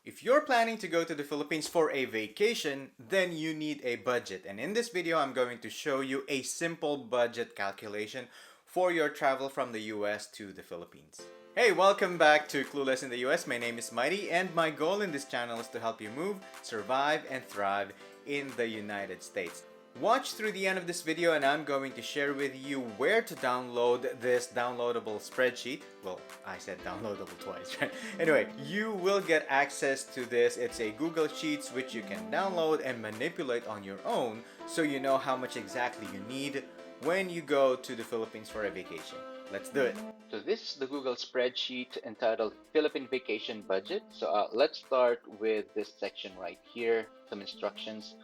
If you're planning to go to the Philippines for a vacation, then you need a budget. And in this video, I'm going to show you a simple budget calculation for your travel from the US to the Philippines. Hey, welcome back to Clueless in the US. My name is Mighty, and my goal in this channel is to help you move, survive, and thrive in the United States. Watch through the end of this video and I'm going to share with you where to download this downloadable spreadsheet. Well, I said downloadable twice, right? Anyway, you will get access to this. It's a Google Sheets which you can download and manipulate on your own so you know how much exactly you need when you go to the Philippines for a vacation. Let's do it. So this is the Google spreadsheet entitled Philippine Vacation Budget. So let's start with this section right here, some instructions.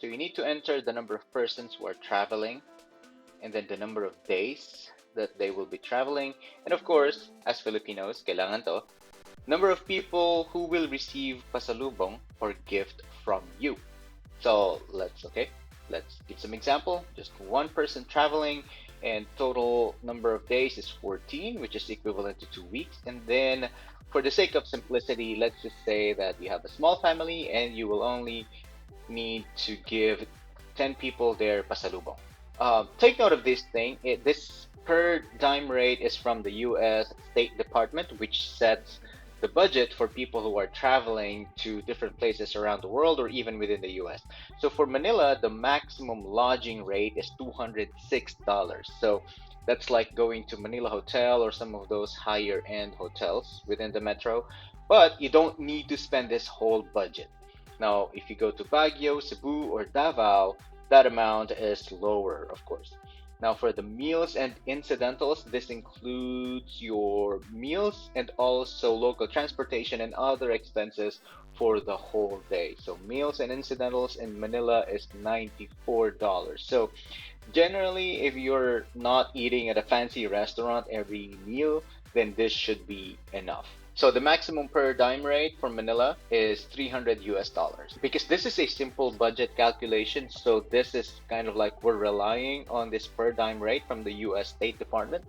So you need to enter the number of persons who are traveling, and then the number of days that they will be traveling, and of course, as Filipinos, kailangan to, number of people who will receive pasalubong or gift from you. So let's give some example. Just one person traveling, and total number of days is 14, which is equivalent to 2 weeks. And then for the sake of simplicity, let's just say that you have a small family and you will only need to give 10 people their pasalubong. Take note of this thing. This per dime rate is from the US State Department, which sets the budget for people who are traveling to different places around the world or even within the US. So for Manila, the maximum lodging rate is $206. So that's like going to Manila Hotel or some of those higher end hotels within the metro. But you don't need to spend this whole budget. Now, if you go to Baguio, Cebu, or Davao, that amount is lower, of course. Now, for the meals and incidentals, this includes your meals and also local transportation and other expenses for the whole day. So meals and incidentals in Manila is $94. So generally, if you're not eating at a fancy restaurant every meal, then this should be enough. So the maximum per dime rate for Manila is 300 US dollars. Because this is a simple budget calculation, so this is kind of like we're relying on this per dime rate from the US State Department.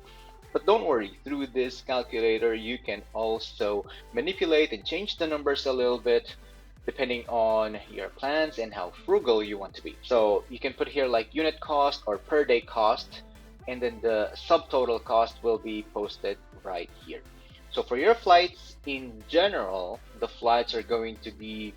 But don't worry, through this calculator, you can also manipulate and change the numbers a little bit depending on your plans and how frugal you want to be. So you can put here like unit cost or per day cost, and then the subtotal cost will be posted right here. So for your flights in general, the flights are going to be,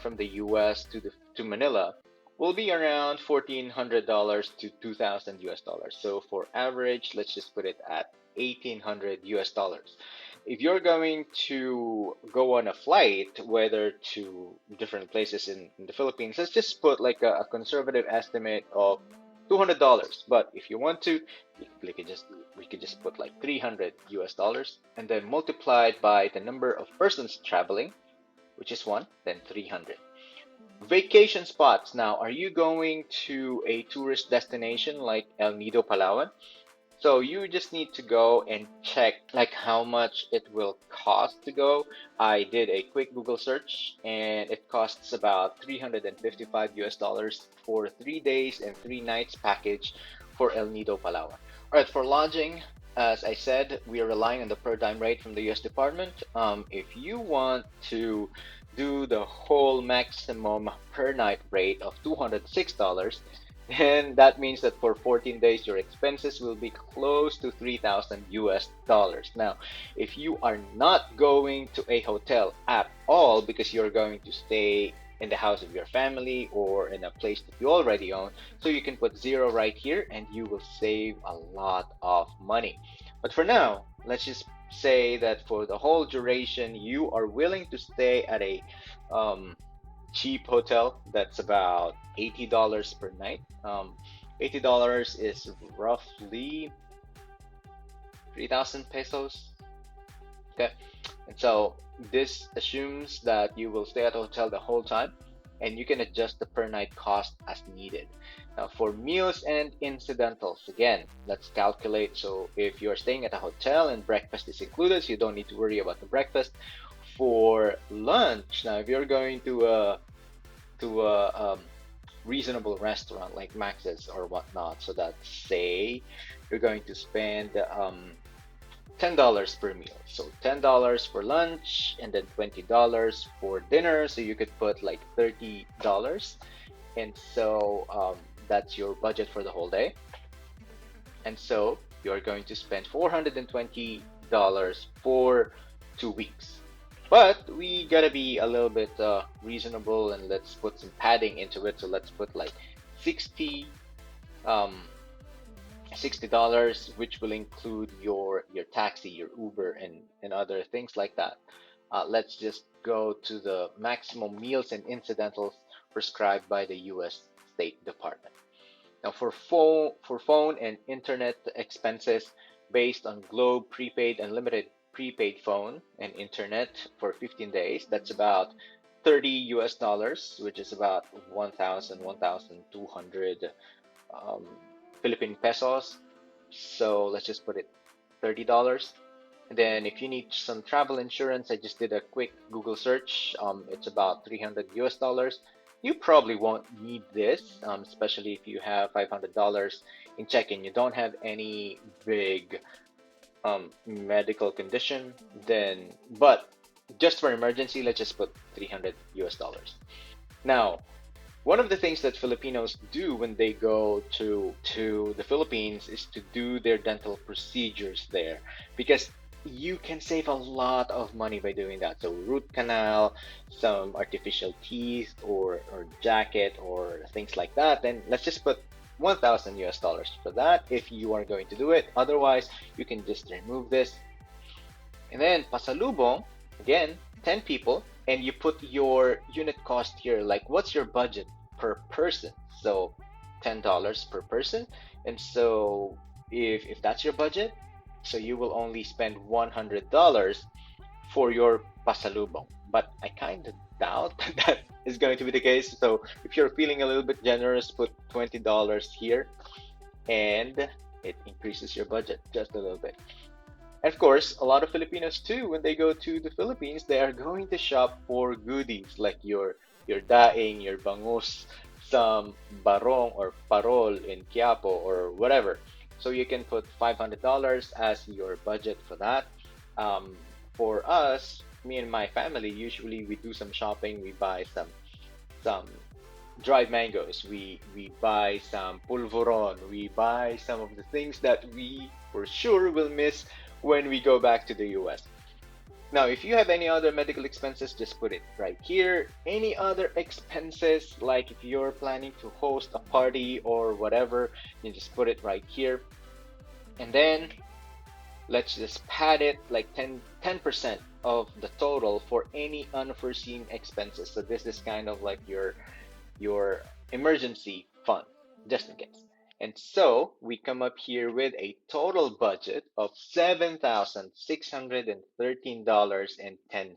from the US to Manila will be around $1,400 to 2,000 US dollars. So for average, let's just put it at 1,800 US dollars. If you're going to go on a flight, whether to different places in the Philippines, let's just put like a conservative estimate of $200. But if you want to, we could just put like 300 US dollars and then multiplied by the number of persons traveling, which is one, then 300. Vacation spots. Now, are you going to a tourist destination like El Nido, Palawan? So you just need to go and check like how much it will cost to go. I did a quick Google search and it costs about 355 US dollars for 3 days and 3 nights package for El Nido, Palawan. All right, for lodging, as I said, we are relying on the per dime rate from the US Department. If you want to do the whole maximum per night rate of $206, then that means that for 14 days, your expenses will be close to 3,000 US dollars. Now, if you are not going to a hotel at all because you're going to stay in the house of your family or in a place that you already own, so you can put zero right here and you will save a lot of money. But for now, let's just say that for the whole duration, you are willing to stay at a cheap hotel that's about $80 per night. $80 is roughly 3,000 pesos. Okay, and so this assumes that you will stay at a hotel the whole time and you can adjust the per night cost as needed. Now for meals and incidentals, again, let's calculate. So if you're staying at a hotel and breakfast is included, so you don't need to worry about the breakfast. For lunch, now if you're going to a reasonable restaurant like Max's or whatnot, so that say you're going to spend $10 per meal. So $10 for lunch and then $20 for dinner. So you could put like $30. And so that's your budget for the whole day. And so you're going to spend $420 for 2 weeks. But we gotta be a little bit reasonable and let's put some padding into it. So let's put like 60 um, $60, which will include your taxi, your Uber, and other things like that. Let's just go to the maximum meals and incidentals prescribed by the U.S. State Department. Now, for phone and internet expenses based on Globe prepaid unlimited prepaid phone and internet for 15 days, that's about 30 US dollars, which is about 1,200 um, Philippine pesos. So let's just put it $30. And then if you need some travel insurance, I just did a quick Google search. It's about 300 US dollars. You probably won't need this, especially if you have $500 in check-in. You don't have any big medical condition, then, but just for emergency, let's just put 300 US dollars. Now, one of the things that Filipinos do when they go to the Philippines is to do their dental procedures there because you can save a lot of money by doing that. So root canal, some artificial teeth or jacket or things like that. Then let's just put 1,000 US dollars for that if you are going to do it. Otherwise, you can just remove this and then pasalubong, again, 10 people, and you put your unit cost here, like what's your budget per person? So $10 per person. And so if that's your budget, so you will only spend $100 for your pasalubong. But I kind of doubt that is going to be the case. So if you're feeling a little bit generous, put $20 here and it increases your budget just a little bit. And of course, a lot of Filipinos too, when they go to the Philippines, they are going to shop for goodies like your daing, your bangus, some barong or parol in Quiapo or whatever. So you can put $500 as your budget for that. Um, for us, me and my family, usually we do some shopping. We buy some dried mangoes. We buy some pulveron. We buy some of the things that we for sure will miss when we go back to the US. Now, if you have any other medical expenses, just put it right here. Any other expenses, like if you're planning to host a party or whatever, you just put it right here. And then let's just pad it like 10% of the total for any unforeseen expenses. So this is kind of like your emergency fund, just in case. And so we come up here with a total budget of $7,613.10.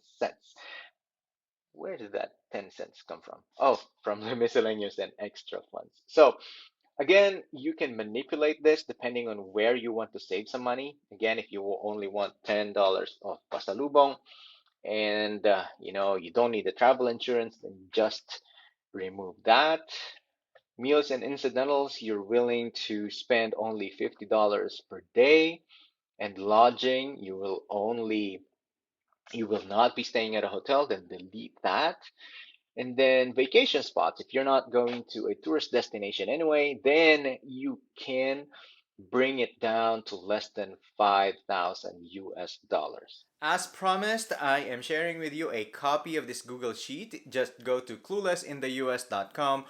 Where did that 10 cents come from? Oh, from the miscellaneous and extra funds. So again, you can manipulate this depending on where you want to save some money. Again, if you only want $10 of pasalubong and you don't need the travel insurance, then just remove that. Meals and incidentals, you're willing to spend only $50 per day, and lodging, you will not be staying at a hotel, then delete that. And then vacation spots, if you're not going to a tourist destination anyway, then you can bring it down to less than 5,000 US dollars. As promised, I am sharing with you a copy of this Google Sheet. Just go to cluelessintheus.com/.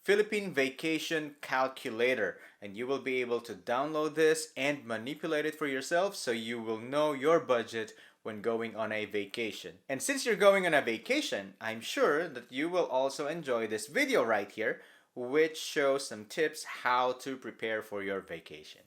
Philippine Vacation Calculator, and you will be able to download this and manipulate it for yourself so you will know your budget when going on a vacation. And since you're going on a vacation, I'm sure that you will also enjoy this video right here, which shows some tips how to prepare for your vacation.